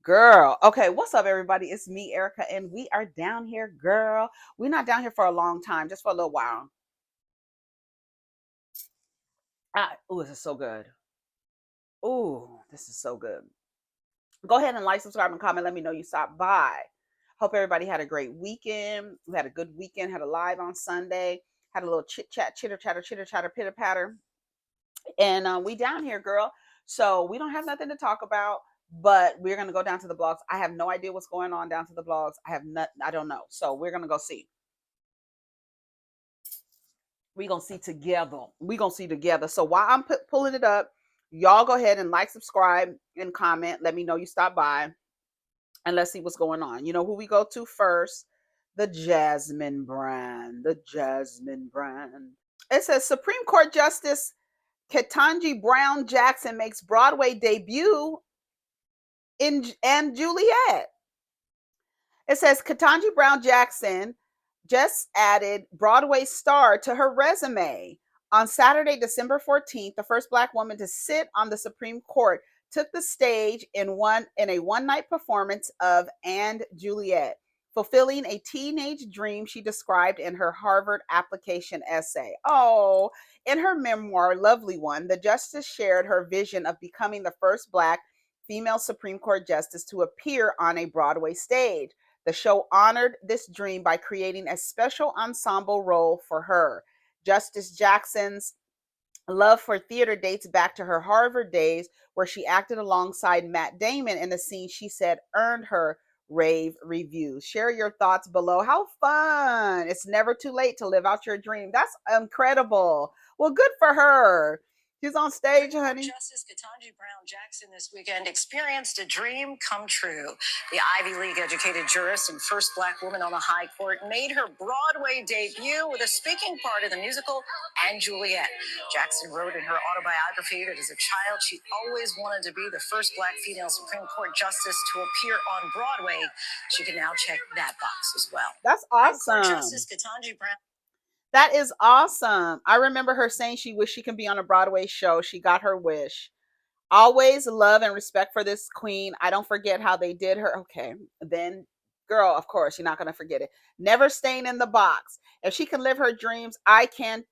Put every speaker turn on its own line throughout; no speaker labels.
Girl. Okay, what's up, everybody? It's me, Erica, and we are down here, girl. We're not down here for a long time, just for a little while. Oh, this is so good. Oh, this is so good. Go ahead and like, subscribe, and comment. Let me know you stopped by. Hope everybody had a great weekend. We had a good weekend, had a live on Sunday, had a little chit chat, chitter chatter, pitter patter. And we down here, girl. So we don't have nothing to talk about, but we're gonna go down to the blogs. I have no idea what's going on down to the blogs. I don't know. So we're gonna go see. We're gonna see together. We're gonna see together. So while I'm pulling it up, y'all go ahead and like, subscribe, and comment. Let me know you stop by, and let's see what's going on. You know who we go to first? The Jasmine brand. The Jasmine brand. It says Supreme Court Justice Ketanji Brown Jackson makes Broadway debut in and Juliet. It says Ketanji Brown Jackson just added Broadway star to her resume. On Saturday, December 14th, the first Black woman to sit on the Supreme Court took the stage in a one-night performance of And Juliet, fulfilling a teenage dream she described in her Harvard application essay. Oh, in her memoir, Lovely One, the justice shared her vision of becoming the first Black female Supreme Court justice to appear on a Broadway stage. The show honored this dream by creating a special ensemble role for her. Justice Jackson's love for theater dates back to her Harvard days, where she acted alongside Matt Damon in a scene she said earned her rave reviews. Share your thoughts below. How fun! It's never too late to live out your dream. That's incredible. Well, good for her. She's on stage, honey.
Justice Ketanji Brown Jackson this weekend experienced a dream come true. The Ivy League educated jurist and first Black woman on the high court made her Broadway debut with a speaking part in the musical And Juliet. Jackson wrote in her autobiography that as a child, she always wanted to be the first Black female Supreme Court justice to appear on Broadway. She can now check that box as well.
That's awesome.
Justice Ketanji Brown.
That is awesome. I remember her saying she wished she can be on a Broadway show. She got her wish. Always love and respect for this queen. I don't forget how they did her. Okay, then girl, of course, you're not going to forget it. Never staying in the box. If she can live her dreams, I can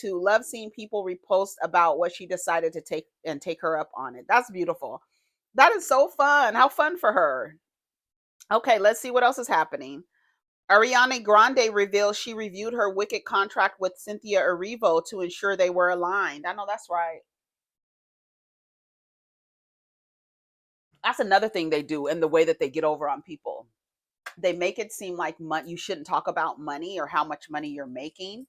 too. Love seeing people repost about what she decided to take her up on it. That's beautiful. That is so fun. How fun for her. Okay, let's see what else is happening. Ariana Grande reveals she reviewed her Wicked contract with Cynthia Erivo to ensure they were aligned. I know that's right. That's another thing they do in the way that they get over on people. They make it seem like you shouldn't talk about money or how much money you're making,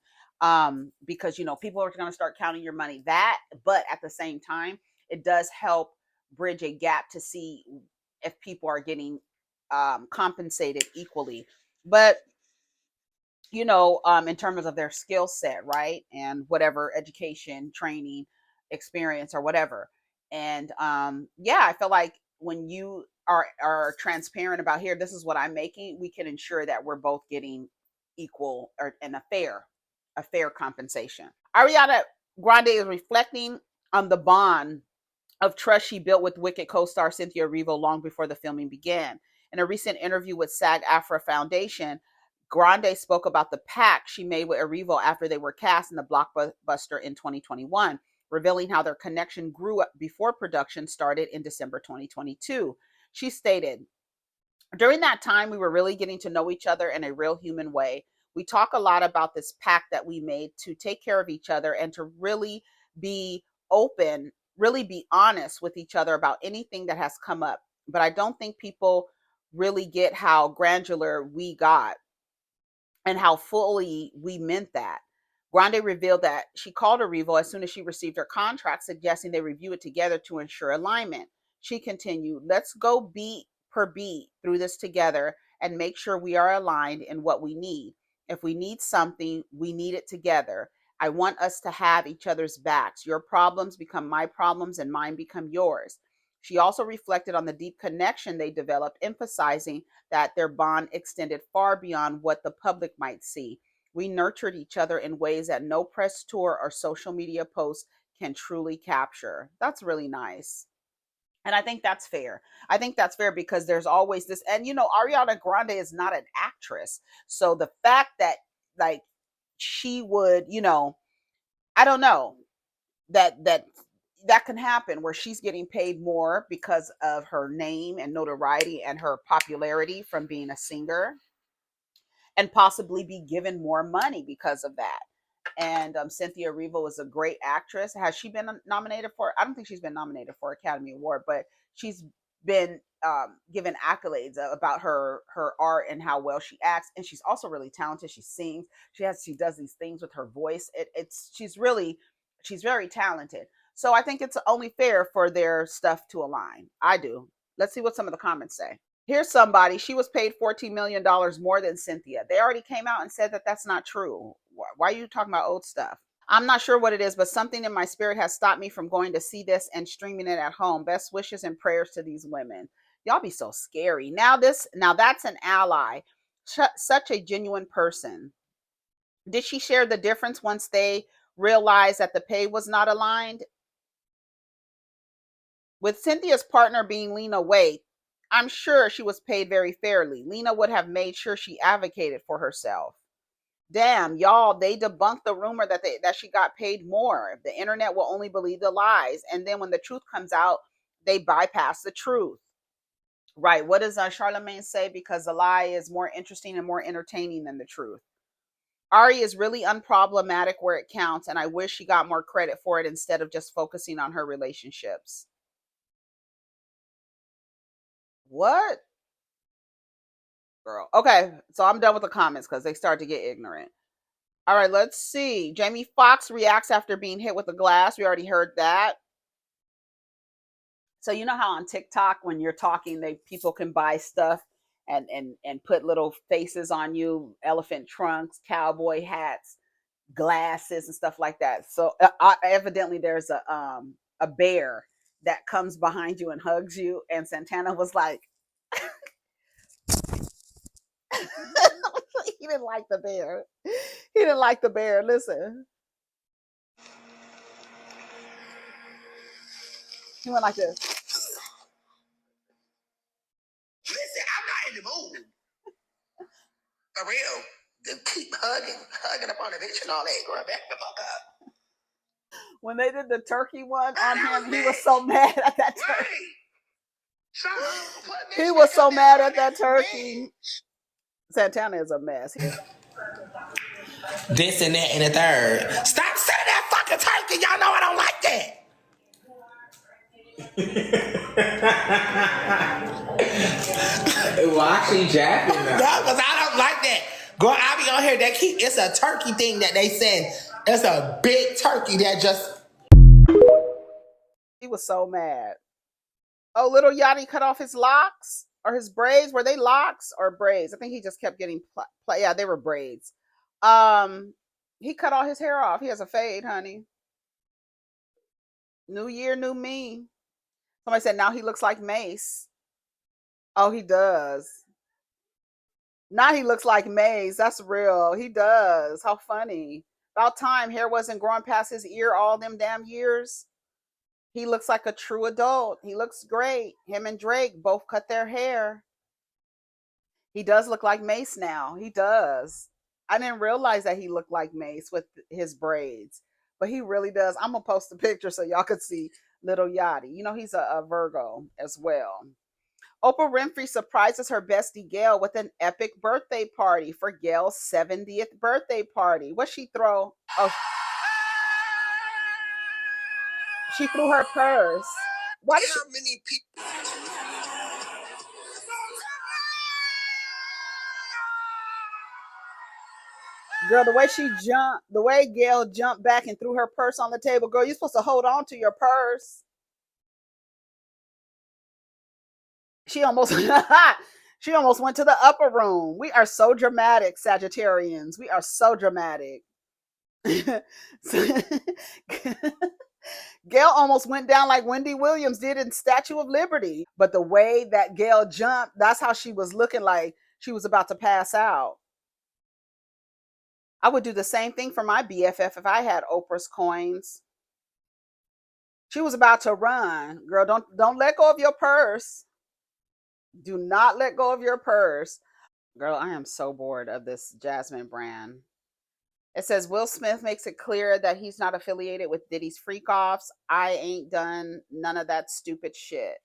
because people are going to start counting your money. But at the same time, it does help bridge a gap to see if people are getting compensated equally. But in terms of their skill set, right? And whatever education, training, experience, or whatever. And yeah, I feel like when you are transparent about, here, this is what I'm making, we can ensure that we're both getting equal and a fair compensation. Ariana Grande is reflecting on the bond of trust she built with Wicked co-star Cynthia Erivo long before the filming began. In a recent interview with SAG-AFTRA Foundation, Grande spoke about the pact she made with Erivo after they were cast in the blockbuster in 2021, revealing how their connection grew up before production started in December 2022. She stated, "During that time, we were really getting to know each other in a real human way. We talk a lot about this pact that we made to take care of each other and to really be open, really be honest with each other about anything that has come up. But I don't think people really get how granular we got and how fully we meant that." Grande revealed that she called Erivo as soon as she received her contract, suggesting they review it together to ensure alignment. She continued, "Let's go beat per beat through this together and make sure we are aligned in what we need. If we need something, we need it together. I want us to have each other's backs. Your problems become my problems and mine become yours." She also reflected on the deep connection they developed, emphasizing that their bond extended far beyond what the public might see. "We nurtured each other in ways that no press tour or social media post can truly capture." That's really nice. And I think that's fair. I think that's fair because there's always this, and Ariana Grande is not an actress. So the fact that, like, she would, I don't know, that can happen where she's getting paid more because of her name and notoriety and her popularity from being a singer, and possibly be given more money because of that. And Cynthia Erivo is a great actress. Has she been nominated for? I don't think she's been nominated for Academy Award, but she's been given accolades about her art and how well she acts. And she's also really talented. She sings. She does these things with her voice. She's very talented. So I think it's only fair for their stuff to align. I do. Let's see what some of the comments say. Here's somebody. She was paid $14 million more than Cynthia. They already came out and said that that's not true. Why are you talking about old stuff? I'm not sure what it is, but something in my spirit has stopped me from going to see this and streaming it at home. Best wishes and prayers to these women. Y'all be so scary. Now that's an ally. Such a genuine person. Did she share the difference once they realized that the pay was not aligned? With Cynthia's partner being Lena Waithe, I'm sure she was paid very fairly. Lena would have made sure she advocated for herself. Damn, y'all, they debunked the rumor that she got paid more. The internet will only believe the lies. And then when the truth comes out, they bypass the truth. Right. What does Charlemagne say? Because the lie is more interesting and more entertaining than the truth. Ari is really unproblematic where it counts, and I wish she got more credit for it instead of just focusing on her relationships. What? Girl. Okay, so I'm done with the comments because they start to get ignorant. All right, let's see. Jamie Foxx reacts after being hit with a glass. We already heard that. So you know how on TikTok when you're talking, people can buy stuff and put little faces on you, elephant trunks, cowboy hats, glasses, and stuff like that. So evidently there's a bear that comes behind you and hugs you, and Santana was like, he didn't like the bear. He didn't like the bear. Listen, he went like this. Listen, I'm not in the mood. For real. Just keep hugging up on the bitch and all that. Girl, back the fuck up. When they did the turkey one on him, he was so mad at that turkey. He was so mad at that turkey. Santana is a mess.
This and that and the third. Stop saying that fucking turkey. Y'all know I don't like that. Why she jacking now? No, because I don't like that. Girl, I be on here. It's a turkey thing that they send. It's a big turkey that just.
He was so mad. Oh, little Yachty cut off his locks or his braids. Were they locks or braids? I think he just kept getting yeah, they were braids. He cut all his hair off. He has a fade, honey. New year, new me. Somebody said now he looks like Mace. Oh, he does. Now he looks like Maze. That's real. He does. How funny. About time hair wasn't growing past his ear all them damn years. He looks like a true adult. He looks great. Him and Drake both cut their hair. He does look like Mace now. He does. I didn't realize that he looked like Mace with his braids, but he really does. I'm gonna post a picture so y'all could see little Yachty. He's a Virgo as well. Oprah Winfrey surprises her bestie Gail with an epic birthday party for Gail's 70th birthday party. What she throw? Oh, she threw her purse. Why did how many people? Girl, the way she jumped, the way Gail jumped back and threw her purse on the table, girl, you're supposed to hold on to your purse. She almost she almost went to the upper room. We are so dramatic, Sagittarians. We are so dramatic. Gail almost went down like Wendy Williams did in Statue of Liberty. But the way that Gail jumped, that's how she was looking like she was about to pass out. I would do the same thing for my BFF if I had Oprah's coins. She was about to run. Girl, don't let go of your purse. Do not let go of your purse. Girl, I am so bored of this Jasmine brand. It says Will Smith makes it clear that he's not affiliated with Diddy's freak offs. I ain't done none of that stupid shit.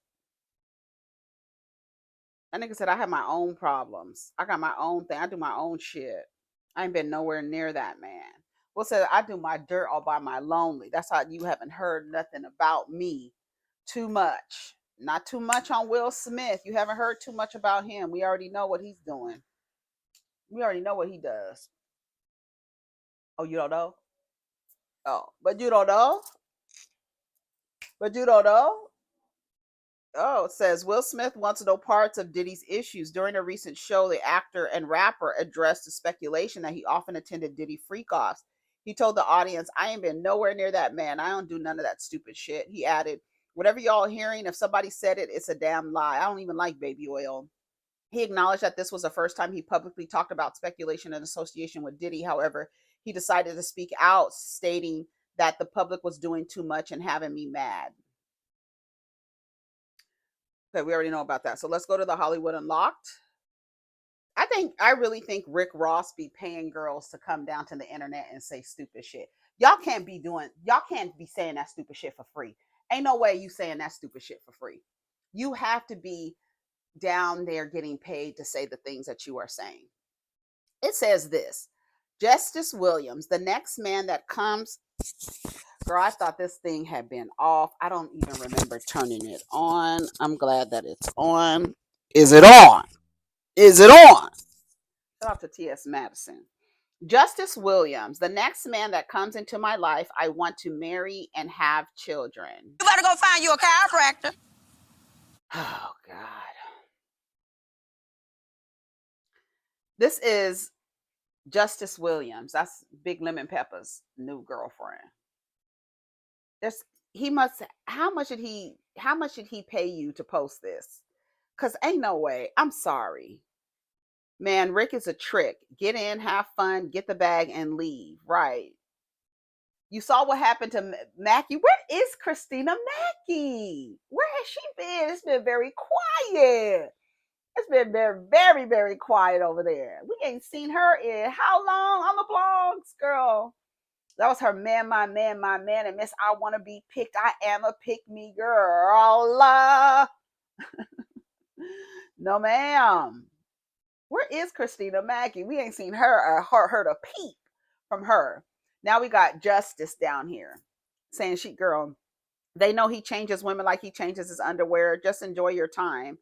That nigga said I have my own problems. I got my own thing. I do my own shit. I ain't been nowhere near that man. Will said I do my dirt all by my lonely. That's how you haven't heard nothing about me too much. Not too much on Will Smith. You haven't heard too much about him. We already know what he's doing. We already know what he does. Oh, you don't know? Oh, but you don't know? But you don't know? Oh, it says Will Smith wants no parts of Diddy's issues. During a recent show, the actor and rapper addressed the speculation that he often attended Diddy freak-offs. He told the audience, I ain't been nowhere near that man. I don't do none of that stupid shit. He added, whatever y'all hearing, if somebody said it, it's a damn lie. I don't even like baby oil. He acknowledged that this was the first time he publicly talked about speculation in association with Diddy. However, he decided to speak out, stating that the public was doing too much and having me mad. Okay, we already know about that. So let's go to the Hollywood Unlocked. I really think Rick Ross be paying girls to come down to the internet and say stupid shit. Y'all can't be saying that stupid shit for free. Ain't no way you saying that stupid shit for free. You have to be down there getting paid to say the things that you are saying. It says this Justice Williams, the next man that comes. Girl, I thought this thing had been off. I don't even remember turning it on. I'm glad that it's on. Is it on? Is it on? Shout out to T.S. Madison. Justice Williams, the next man that comes into my life, I want to marry and have children.
You better go find you a chiropractor.
Oh, God. This is Justice Williams. That's Big Lemon Pepper's new girlfriend. There's he must how much did he pay you to post this? Cause ain't no way. I'm sorry. Man, Rick is a trick. Get in, have fun, get the bag, and leave. Right. You saw what happened to Mackie. Where is Christina Mackie? Where has she been? It's been very quiet. It's been very, very, very quiet over there. We ain't seen her in how long on the blogs, girl? That was her man, my man, my man. And Miss I Want to Be Picked. I am a pick me girl. No, ma'am. Where is Christina Mackie? We ain't seen her or heard a peep from her. Now we got Justice down here saying, she, girl, they know he changes women like he changes his underwear. Just enjoy your time.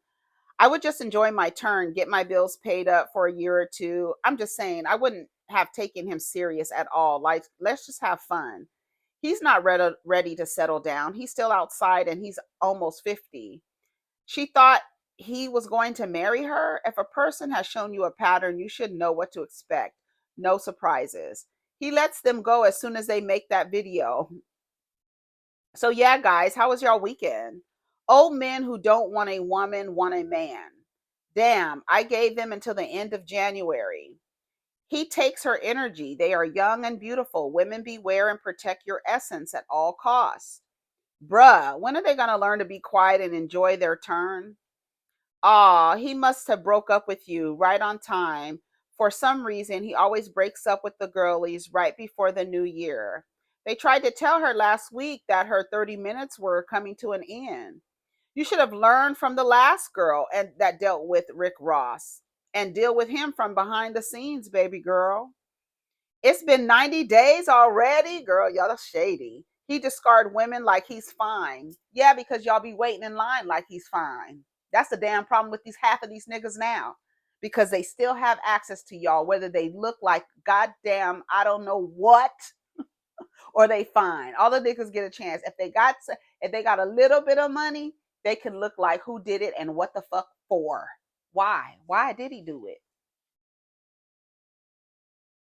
I would just enjoy my turn, get my bills paid up for a year or two. I'm just saying, I wouldn't have taken him serious at all. Like, let's just have fun. He's not ready to settle down. He's still outside and he's almost 50. She thought he was going to marry her. If a person has shown you a pattern, you should know what to expect. No surprises. He lets them go as soon as they make that video. So, yeah, guys, how was y'all weekend? Old men who don't want a woman want a man. Damn, I gave them until the end of January. He takes her energy. They are young and beautiful. Women beware and protect your essence at all costs. Bruh, when are they going to learn to be quiet and enjoy their turn? Aw, he must have broke up with you right on time. For some reason, he always breaks up with the girlies right before the new year. They tried to tell her last week that her 30 minutes were coming to an end. You should have learned from the last girl and that dealt with Rick Ross and deal with him from behind the scenes, baby girl. It's been 90 days already? Girl, y'all are shady. He discard women like he's fine. Yeah, because y'all be waiting in line like he's fine. That's the damn problem with these half of these niggas now. Because they still have access to y'all, whether they look like goddamn I don't know what or they fine. All the niggas get a chance. If they got a little bit of money, they can look like who did it and what the fuck for. Why? Why did he do it?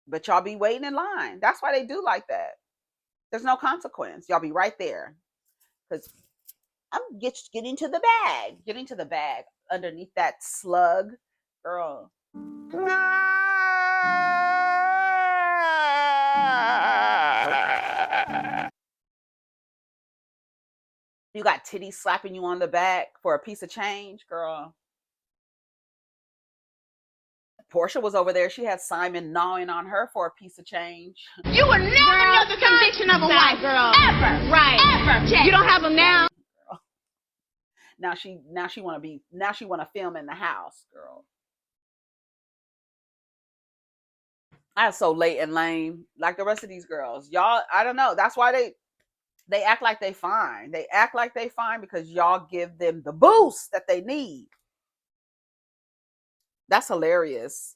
But y'all be waiting in line. That's why they do like that. There's no consequence. Y'all be right there. Because I'm getting to the bag. Getting to the bag underneath that slug. Girl. You got titties slapping you on the back for a piece of change, girl. Portia was over there. She had Simon gnawing on her for a piece of change.
You will never know the conviction of a wife, girl. Ever. Right. Ever. Check. You don't have them now.
Now she want to film in the house, girl. I was so late and lame, like the rest of these girls. Y'all, I don't know. That's why they act like they fine. They act like they fine because y'all give them the boost that they need. That's hilarious.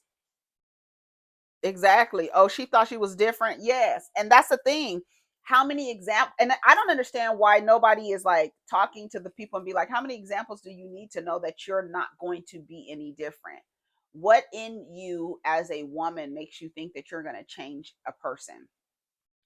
Exactly. Oh, she thought she was different. Yes. And that's the thing. How many examples? And I don't understand why nobody is like talking to the people and be like, how many examples do you need to know that you're not going to be any different? What in you as a woman makes you think that you're going to change a person?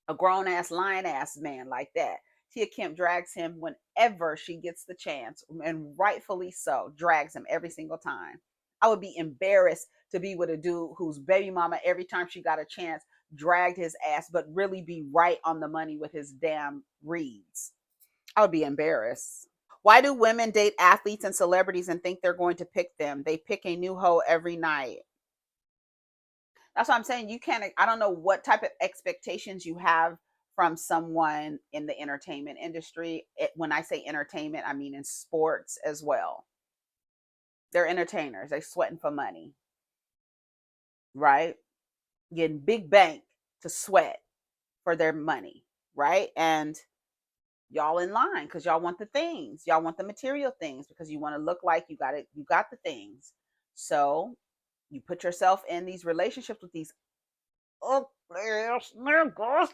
A grown ass, lion ass man like that. Tia Kemp drags him whenever she gets the chance, and rightfully so, drags him every single time. I would be embarrassed to be with a dude whose baby mama, every time she got a chance, dragged his ass, but really be right on the money with his damn reads. I would be embarrassed. Why do women date athletes and celebrities and think they're going to pick them? They pick a new hoe every night. That's what I'm saying. You can't, I don't know what type of expectations you have from someone in the entertainment industry. When I say entertainment, I mean in sports as well. They're entertainers. They're sweating for money, right? Getting big bank to sweat for their money, right? And y'all in line because y'all want the things. Y'all want the material things because you want to look like you got it. You got the things. So you put yourself in these relationships with these niggas,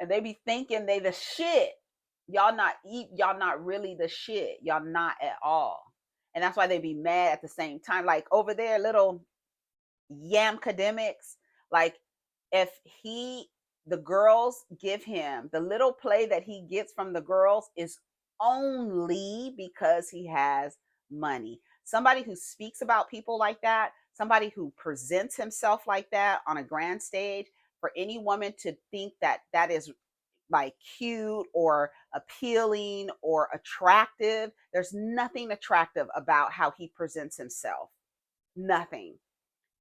and they be thinking they the shit. Y'all not really the shit. Y'all not at all. And that's why they be mad at the same time. Like over there, little yam academics, like if the girls give him the little play that he gets from the girls is only because he has money. Somebody who speaks about people like that, somebody who presents himself like that on a grand stage, for any woman to think that that is like cute or appealing or attractive, there's nothing attractive about how he presents himself. Nothing.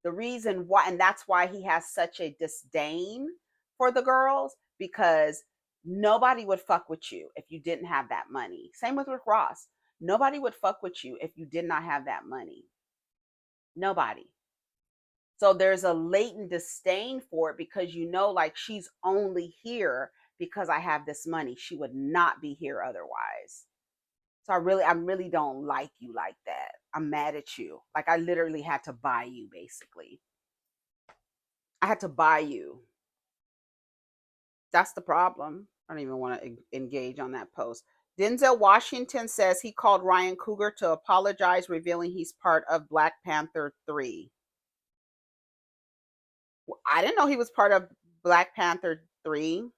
The reason why, and that's why he has such a disdain for the girls, because nobody would fuck with you if you didn't have that money. Same with Rick Ross. Nobody would fuck with you if you did not have that money. Nobody. So there's a latent disdain for it because like she's only here because I have this money. She would not be here otherwise. So I really don't like you like that. I'm mad at you. Like I literally had to buy you basically. I had to buy you. That's the problem. I don't even want to engage on that post. Denzel Washington says he called Ryan Coogler to apologize, revealing he's part of Black Panther 3. I didn't know he was part of Black Panther 3.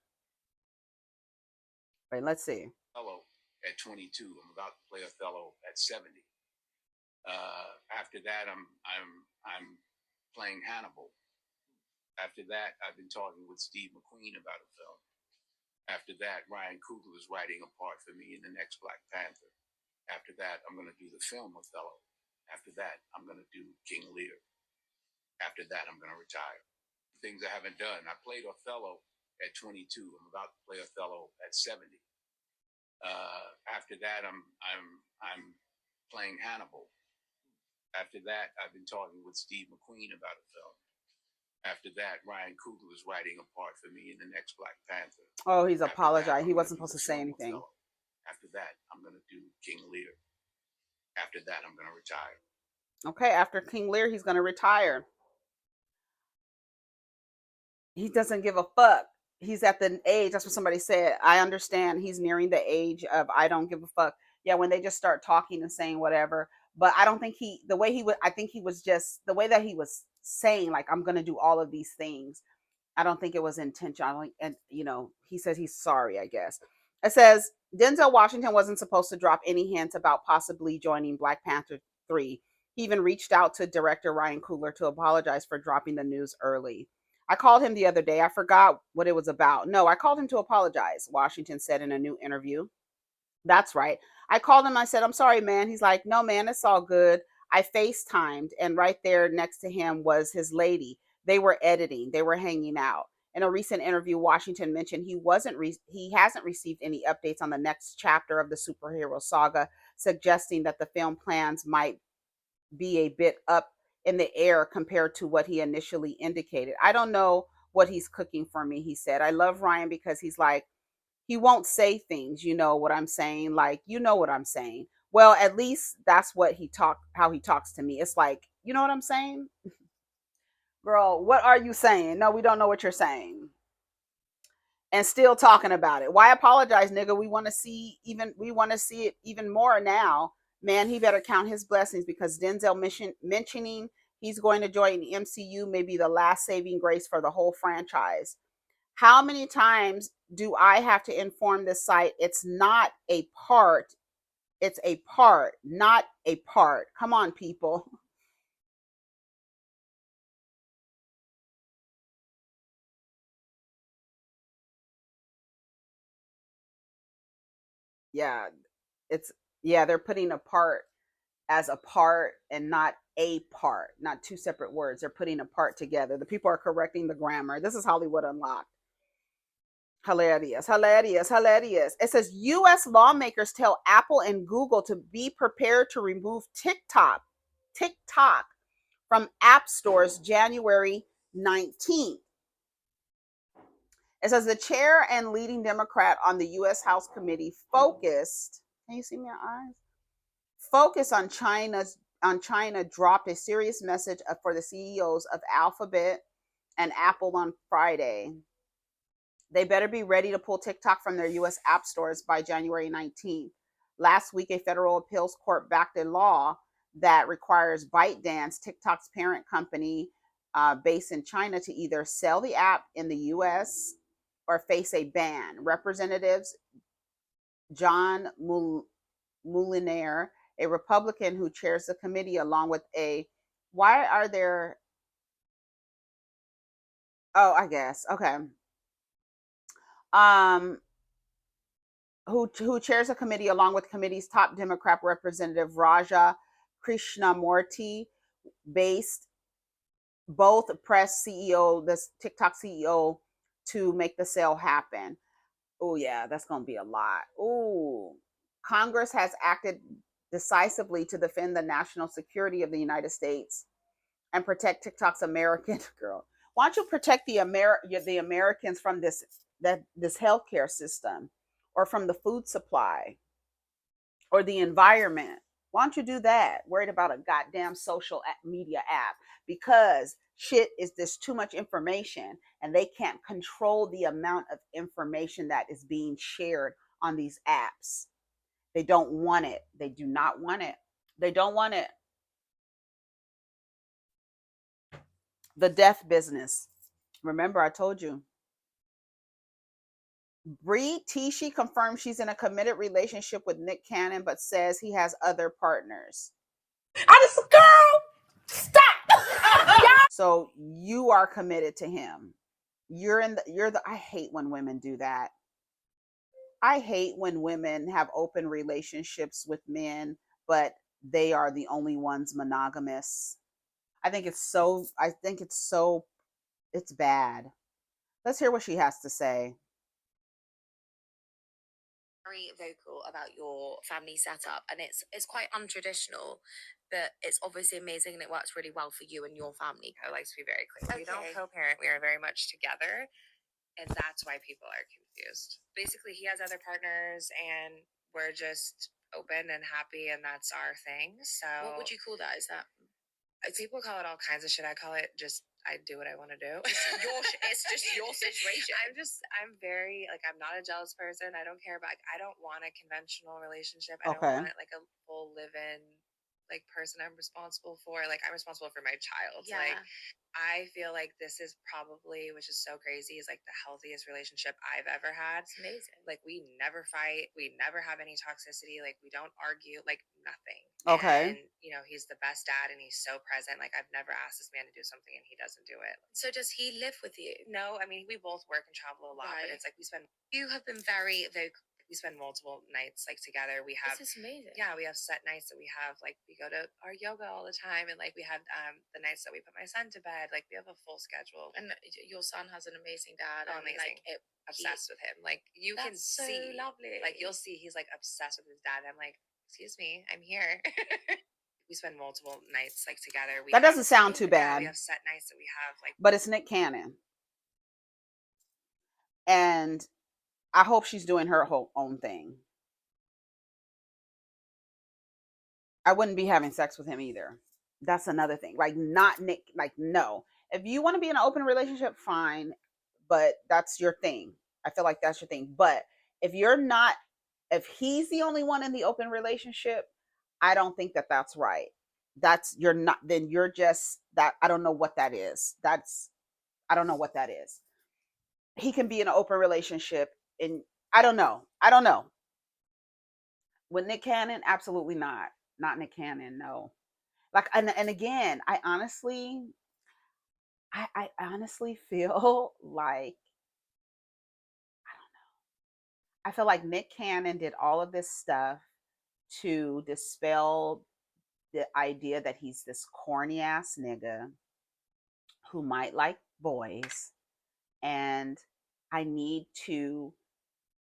Wait, let's see.
Fellow at 22. I'm about to play Othello at 70. After that, I'm playing Hannibal. After that, I've been talking with Steve McQueen about a film. After that, Ryan Coogler is writing a part for me in the next Black Panther. After that, I'm going to do the film Othello. After that, I'm going to do King Lear. After that, I'm going to retire. Things I haven't done. I played Othello at 22. I'm about to play Othello at 70. After that, I'm playing Hannibal. After that, I've been talking with Steve McQueen about a film. After that, Ryan Coogler is writing a part for me in the next Black Panther.
Oh, he's apologized. He wasn't supposed to say anything.
Othello. After that, I'm going to do King Lear. After that, I'm going to retire.
Okay, after King Lear, he's going to retire. He doesn't give a fuck. He's at the age, that's what somebody said. I understand he's nearing the age of I don't give a fuck. Yeah, when they just start talking and saying whatever. But I don't think the way he would, I think he was just, the way that he was saying, like, I'm going to do all of these things. I don't think it was intentional. And, he says he's sorry, I guess. It says Denzel Washington wasn't supposed to drop any hints about possibly joining Black Panther 3. He even reached out to director Ryan Coogler to apologize for dropping the news early. I called him the other day. I forgot what it was about. No, I called him to apologize, Washington said in a new interview. That's right. I called him. I said, I'm sorry, man. He's like, no, man, it's all good. I FaceTimed, and right there next to him was his lady. They were editing, they were hanging out. In a recent interview, Washington mentioned he hasn't received any updates on the next chapter of the superhero saga, suggesting that the film plans might be a bit up in the air compared to what he initially indicated. I don't know what he's cooking for me, he said. I love Ryan because he's like, he won't say things, you know what I'm saying? Like, you know what I'm saying. Well, at least that's what how he talks to me. It's like, you know what I'm saying? Girl, what are you saying? No, we don't know what you're saying. And still talking about it. Why apologize, nigga? We want to see it even more now. Man, he better count his blessings because Denzel mentioning he's going to join the MCU may be the last saving grace for the whole franchise. How many times do I have to inform this site? It's not a part. It's a part, not a part. Come on, people. Yeah, it's yeah, they're putting a part as a part and not a part, not two separate words. They're putting a part together. The people are correcting the grammar. This is Hollywood Unlocked. Hilarious, hilarious, hilarious. It says US lawmakers tell Apple and Google to be prepared to remove TikTok from app stores January 19th. It says the chair and leading Democrat on the US House committee focused, can you see my eyes? Focus on China dropped a serious message for the CEOs of Alphabet and Apple on Friday. They better be ready to pull TikTok from their US app stores by January 19th. Last week, a federal appeals court backed a law that requires ByteDance, TikTok's parent company based in China, to either sell the app in the US or face a ban. Representatives John Moulinier, a Republican who chairs the committee, along with a why are there oh I guess okay um who chairs a committee along with committee's top Democrat Representative Raja Krishnamurti, based both press CEO, this TikTok CEO, to make the sale happen. Oh yeah, that's gonna be a lot. Oh, Congress has acted decisively to defend the national security of the United States and protect TikTok's American girl. Why don't you protect the Americans from this healthcare system, or from the food supply, or the environment? Why don't you do that? Worried about a goddamn social media app because shit is this too much information and they can't control the amount of information that is being shared on these apps. They don't want it. They do not want it. They don't want it. The death business. Remember, I told you. Bree Tishi confirms she's in a committed relationship with Nick Cannon, but says he has other partners. I just girl, stop. So you are committed to him. You're the I hate when women do that. I hate when women have open relationships with men, but they are the only ones monogamous. I think it's so it's bad. Let's hear what she has to say.
Very vocal about your family setup, and it's quite untraditional, but it's obviously amazing and it works really well for you and your family. I like to be very clear. We don't co-parent. We are very much together, and that's why people are confused. Basically, he has other partners, and we're just open and happy, and that's our thing. So, what would you call that? Is that people call it all kinds of shit. I call it just I do what I want to do. It's just your situation. I'm very like I'm not a jealous person. I don't care about. Like, I don't want a conventional relationship. I don't
Okay.
want like a full live-in like person I'm responsible for. Like I'm responsible for my child. Yeah. Like I feel like this is probably, which is so crazy, is like the healthiest relationship I've ever had. It's amazing. Like we never fight, we never have any toxicity, like we don't argue, like nothing.
Okay.
And you know, he's the best dad and he's so present. Like, I've never asked this man to do something and he doesn't do it. So does he live with you? No, I mean, we both work and travel a lot, but it's like you have been very, very, we spend multiple nights like together. We have, this is amazing. Yeah, we have set nights that we have, like, we go to our yoga all the time. And like, we had the nights that we put my son to bed. Like, we have a full schedule. And your son has an amazing dad. Oh, amazing. Like, obsessed with him. Like, you can see, so lovely. Like, you'll see he's like obsessed with his dad. I'm like, excuse me, I'm here. We spend multiple nights like together.
That doesn't sound too bad.
We have set nights that we have like,
but it's Nick Cannon, and I hope she's doing her whole own thing. I wouldn't be having sex with him either. That's another thing. Like, not Nick. Like, no. If you want to be in an open relationship, fine, but that's your thing. I feel like that's your thing. But if you're not, if he's the only one in the open relationship, I don't think that that's right. That's, you're not, then you're just that. I don't know what that is. I don't know what that is. He can be in an open relationship, and I don't know. With Nick Cannon, absolutely not. Not Nick Cannon, no. Like, and again, I honestly feel like, I feel like Nick Cannon did all of this stuff to dispel the idea that he's this corny ass nigga who might like boys, and I need to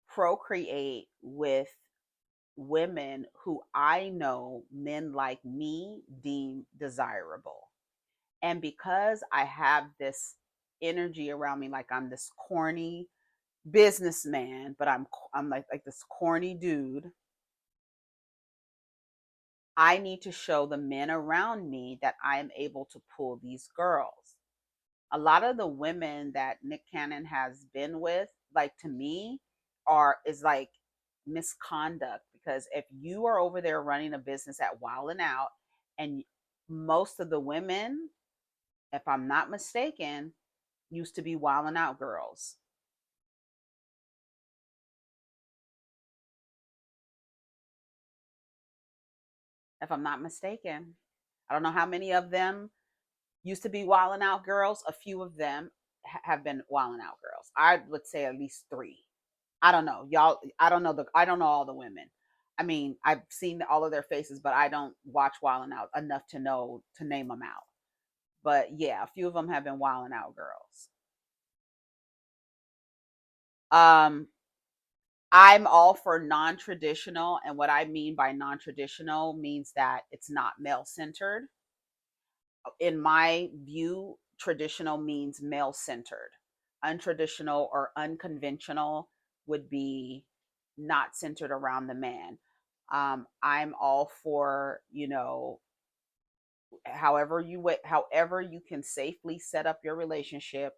procreate with women who I know men like me deem desirable. And because I have this energy around me, like I'm this corny businessman, but I'm like this corny dude, I need to show the men around me that I am able to pull these girls. A lot of the women that Nick Cannon has been with, like, to me, is like misconduct, because if you are over there running a business at Wild and Out, and most of the women, if I'm not mistaken, used to be Wild and Out girls. If I'm not mistaken, I don't know how many of them used to be Wild and Out girls. A few of them have been Wild and Out girls. I would say at least three. I don't know, y'all. I don't know all the women. I mean, I've seen all of their faces, but I don't watch Wild and Out enough to know to name them out. But yeah, a few of them have been Wild and Out girls. Um, I'm all for non-traditional, and what I mean by non-traditional means that it's not male-centered. In my view, traditional means male-centered. Untraditional or unconventional would be not centered around the man. I'm all for, however you can safely set up your relationship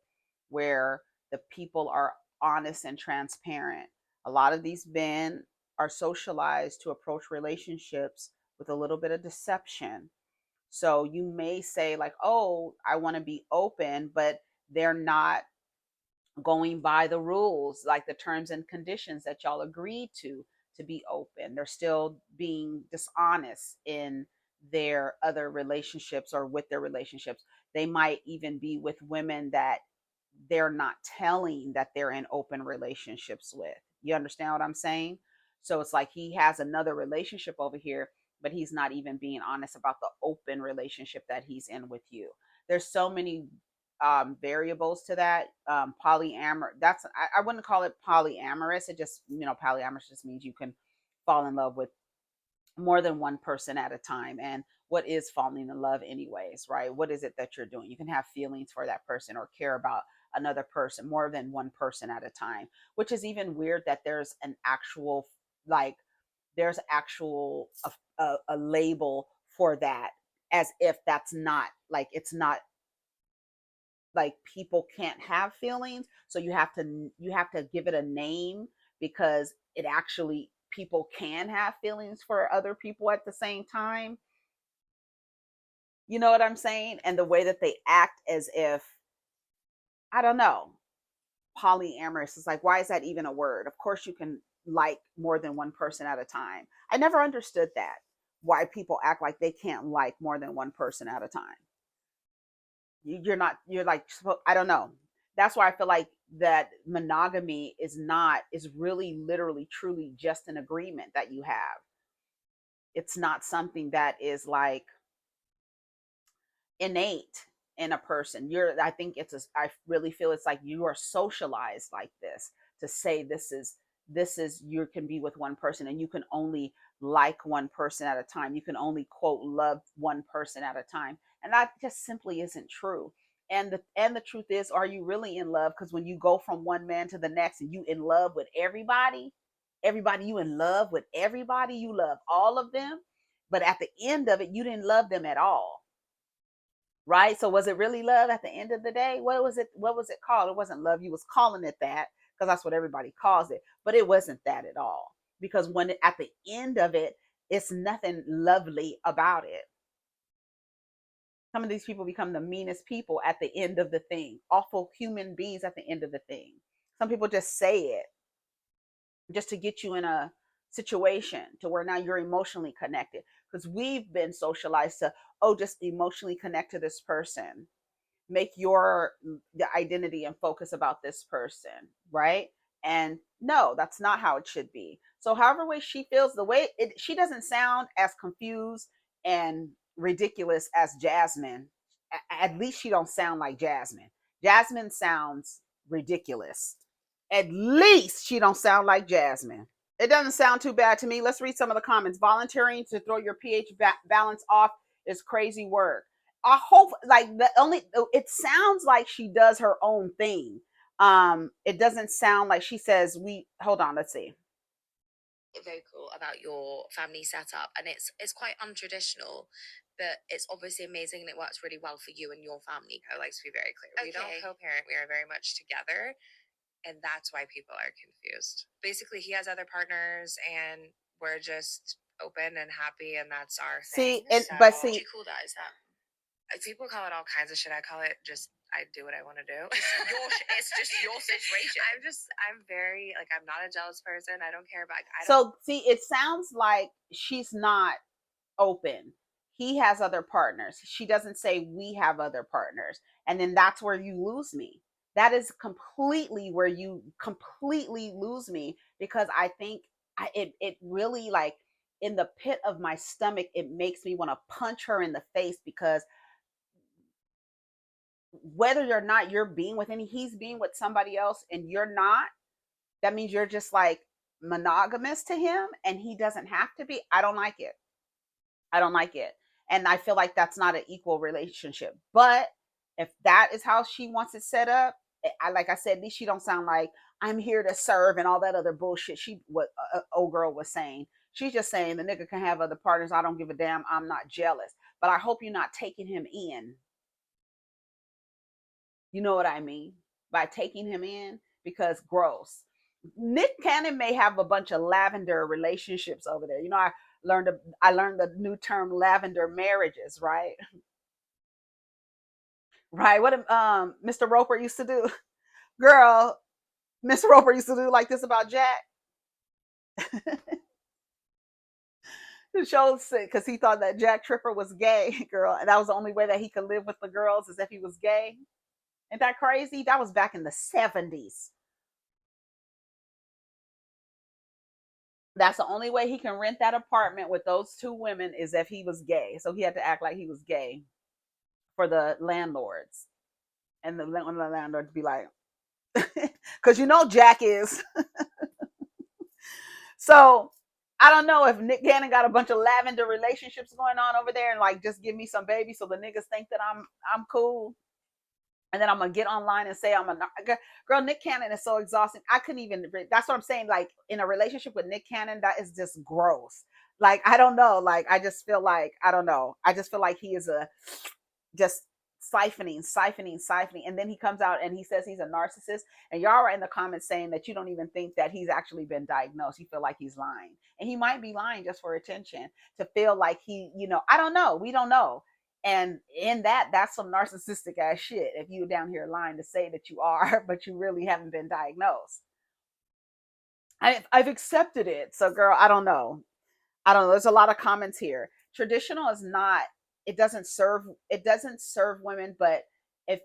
where the people are honest and transparent. A lot of these men are socialized to approach relationships with a little bit of deception. So you may say, like, oh, I want to be open, but they're not going by the rules, like the terms and conditions that y'all agreed to be open. They're still being dishonest in their other relationships or with their relationships. They might even be with women that they're not telling that they're in open relationships with. You understand what I'm saying? So it's like he has another relationship over here, but he's not even being honest about the open relationship that he's in with you. There's so many variables to that. Polyamor, I wouldn't call it polyamorous. It just, polyamorous just means you can fall in love with more than one person at a time. And what is falling in love anyways, right? What is it that you're doing? You can have feelings for that person or care about another person, more than one person at a time, which is even weird that there's an actual, like, there's actual a label for that, as if that's not, like, it's not, like, people can't have feelings, so you have to give it a name, because it actually, people can have feelings for other people at the same time. You know what I'm saying? And the way that they act as if, I don't know, polyamorous is like, why is that even a word? Of course you can like more than one person at a time. I never understood that. why people act like they can't like more than one person at a time. You're not, you're like, I don't know. That's why I feel like that monogamy is really literally truly just an agreement that you have. It's not something that is like innate in a person. I think I really feel it's like you are socialized like this to say this is you can be with one person and you can only like one person at a time. You can only quote love one person at a time. And that just simply isn't true. And the truth is, are you really in love? Because when you go from one man to the next and you in love with everybody you in love with everybody, you love all of them, but at the end of it, you didn't love them at all, right? So was it really love at the end of the day? What was it called? It wasn't love. You was calling it that because that's what everybody calls it, but it wasn't that at all. Because at the end of it, it's nothing lovely about it. Some of these people become the meanest people at the end of the thing, awful human beings at the end of the thing. Some people just say it just to get you in a situation to where now you're emotionally connected, because we've been socialized to, oh, just emotionally connect to this person, make your the identity and focus about this person, right? And no, that's not how it should be. So however way she feels, the way she doesn't sound as confused and ridiculous as Jasmine. At least she don't sound like Jasmine. Jasmine sounds ridiculous. At least she don't sound like Jasmine. It doesn't sound too bad to me. Let's read some of the comments. Volunteering to throw your pH balance off is crazy work. I hope, like, the only, it sounds like she does her own thing. It doesn't sound like she says we, hold on, let's see.
Vocal about your family setup, and it's quite untraditional, but it's obviously amazing and it works really well for you and your family. I like to be very clear. We don't co-parent, we are very much together, and that's why people are confused. Basically, he has other partners and we're just open and happy, and that's our
See,
thing.
and
So
but see,
cool that is that. People call it all kinds of shit. I call it just I do what I want to do. It's just your situation. I'm very like, I'm not a jealous person. I don't care about.
So see, it sounds like she's not open. He has other partners. She doesn't say we have other partners, and then that's where you lose me. That is completely where you completely lose me, because I think it really, like, in the pit of my stomach, it makes me want to punch her in the face, because whether or not you're being with any, he's being with somebody else and you're not, that means you're just like monogamous to him and he doesn't have to be. I don't like it. I don't like it. And I feel like that's not an equal relationship. But if that is how she wants it set up, like I said, at least she don't sound like I'm here to serve and all that other bullshit what old girl was saying. She's just saying the nigga can have other partners. I don't give a damn. I'm not jealous. But I hope you're not taking him in. You know what I mean? By taking him in, because gross. Nick Cannon may have a bunch of lavender relationships over there. You know, I learned the new term lavender marriages, right? Right. What Mr. Roper used to do. Girl, Mr. Roper used to do like this about Jack. The show, because he thought that Jack Tripper was gay, girl, and that was the only way that he could live with the girls, is if he was gay. Ain't that crazy? That was back in the 70s. That's the only way he can rent that apartment with those two women, is if he was gay. So he had to act like he was gay for the landlords. And the landlords be like, because you know Jack is. So I don't know if Nick Cannon got a bunch of lavender relationships going on over there and like, just give me some babies so the niggas think that I'm cool. And then I'm gonna get online and say I'm a girl. Nick Cannon is so exhausting. I couldn't even. That's what I'm saying. Like, in a relationship with Nick Cannon, that is just gross. Like, I don't know. Like, I just feel like, I don't know. I just feel like he is just siphoning, and then he comes out and he says he's a narcissist. And y'all are in the comments saying that you don't even think that he's actually been diagnosed. You feel like he's lying, and he might be lying just for attention, to feel like he, I don't know. We don't know. And in that's some narcissistic ass shit, if you down here lying to say that you are, but you really haven't been diagnosed. I've accepted it. So girl, I don't know. I don't know. There's a lot of comments here. Traditional is not. It doesn't serve. It doesn't serve women. But if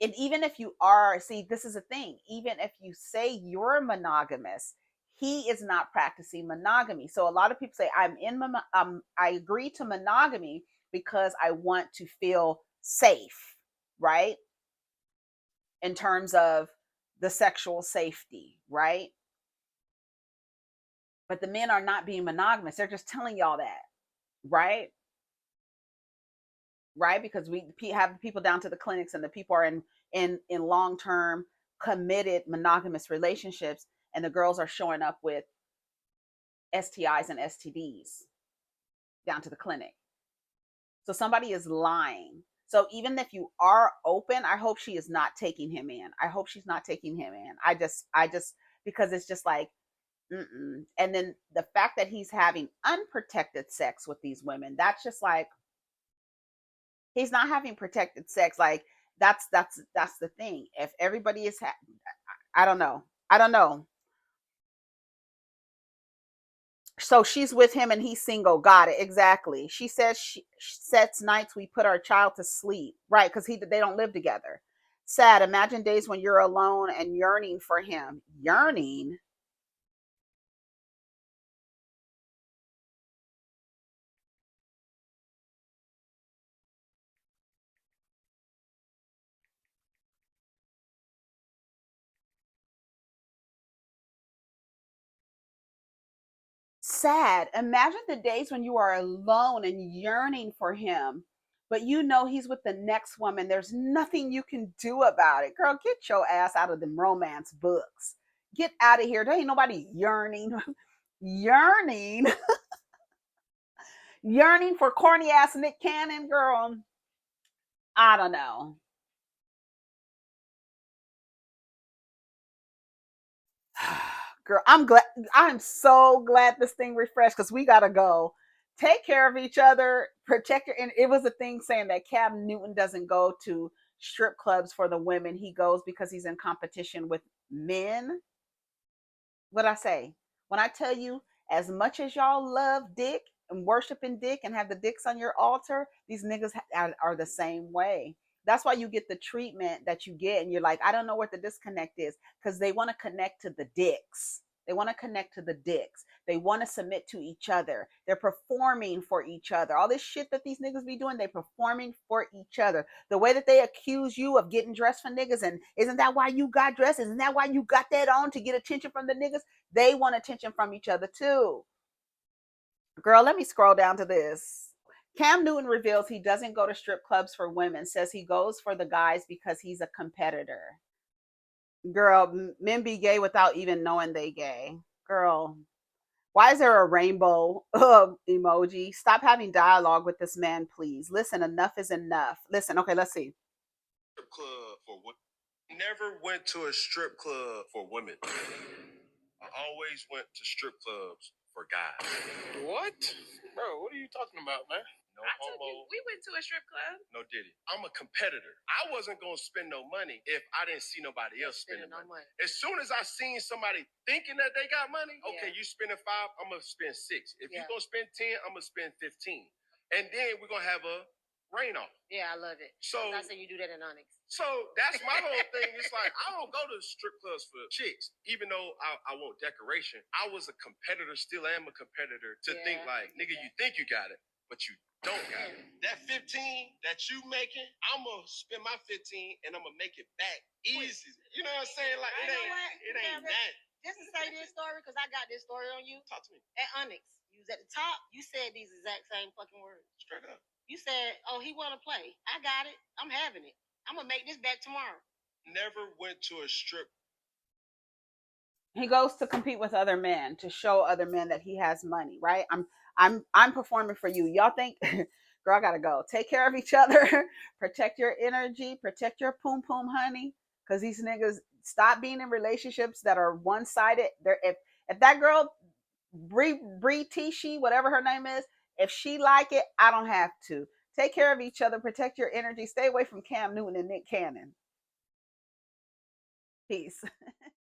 and even if you are, see, this is a thing. Even if you say you're monogamous, he is not practicing monogamy. So a lot of people say, I agree to monogamy because I want to feel safe, right? In terms of the sexual safety, right? But the men are not being monogamous. They're just telling y'all that, right? Right? Because we have people down to the clinics, and the people are in long term committed monogamous relationships, and the girls are showing up with STIs and STDs down to the clinic. So somebody is lying. So even if you are open, I hope she is not taking him in. I hope she's not taking him in. I just because it's just like, mm-mm. And then the fact that he's having unprotected sex with these women, that's just like, he's not having protected sex. Like that's the thing. If everybody is, I don't know. I don't know. So she's with him and he's single. Got it. Exactly. She says she sets nights we put our child to sleep. Right, because they don't live together. Sad. Imagine days when you're alone and yearning for him. Yearning. Sad. Imagine the days when you are alone and yearning for him, but you know he's with the next woman. There's nothing you can do about it. Girl, get your ass out of them romance books. Get out of here. There ain't nobody yearning. yearning. yearning for corny ass Nick Cannon, girl. I don't know. Girl, I'm so glad this thing refreshed because we gotta go. Take care of each other, protect your, and it was a thing saying that Cam Newton doesn't go to strip clubs for the women. He goes because he's in competition with men. What I say? When I tell you, as much as y'all love dick and worshiping dick and have the dicks on your altar, these niggas are the same way. That's why you get the treatment that you get, and you're like, I don't know what the disconnect is, because they want to connect to the dicks. They want to connect to the dicks. They want to submit to each other. They're performing for each other. All this shit that these niggas be doing, they're performing for each other. The way that they accuse you of getting dressed for niggas, and isn't that why you got dressed? Isn't that why you got that on, to get attention from the niggas? They want attention from each other too. Girl, let me scroll down to this. Cam Newton reveals he doesn't go to strip clubs for women, says he goes for the guys because he's a competitor. Girl, men be gay without even knowing they gay. Girl, why is there a rainbow emoji? Stop having dialogue with this man, please. Listen, enough is enough. Listen, okay, let's see.
Strip club for women. Never went to a strip club for women. I always went to strip clubs for guys. What? Bro, what are you talking about, man? No I homo. Told you, we went to a strip club. No diddy. I'm a competitor. I wasn't going to spend no money if I didn't see nobody else spending money. As soon as I seen somebody thinking that they got money, okay, you spending $5, I'm going to spend $6. If you're going to spend 10, I'm going to spend 15. And then we're going to have a rain off. Yeah, I love it. So I say you do that in Onyx. So that's my whole thing. It's like, I don't go to strip clubs for chicks, even though I want decoration. I was a competitor, still am a competitor, to think like, nigga, you think you got it, but you don't got it. That 15 that you making, I'm going to spend my 15 and I'm going to make it back easy. You know what I'm saying? Like, it ain't that. Just to say this story, because I got this story on you. Talk to me. At Onyx, you was at the top, you said these exact same fucking words. Straight up. You said, oh, he want to play. I got it. I'm having it. I'm going to make this back tomorrow. Never went to a strip.
He goes to compete with other men, to show other men that he has money, right? I'm performing for you. Y'all think, girl, I gotta go. Take care of each other. Protect your energy. Protect your poom poom, honey. Because these niggas, stop being in relationships that are one sided. There, if that girl Bree Tishi, whatever her name is, if she like it, I don't have to. Take care of each other. Protect your energy. Stay away from Cam Newton and Nick Cannon. Peace.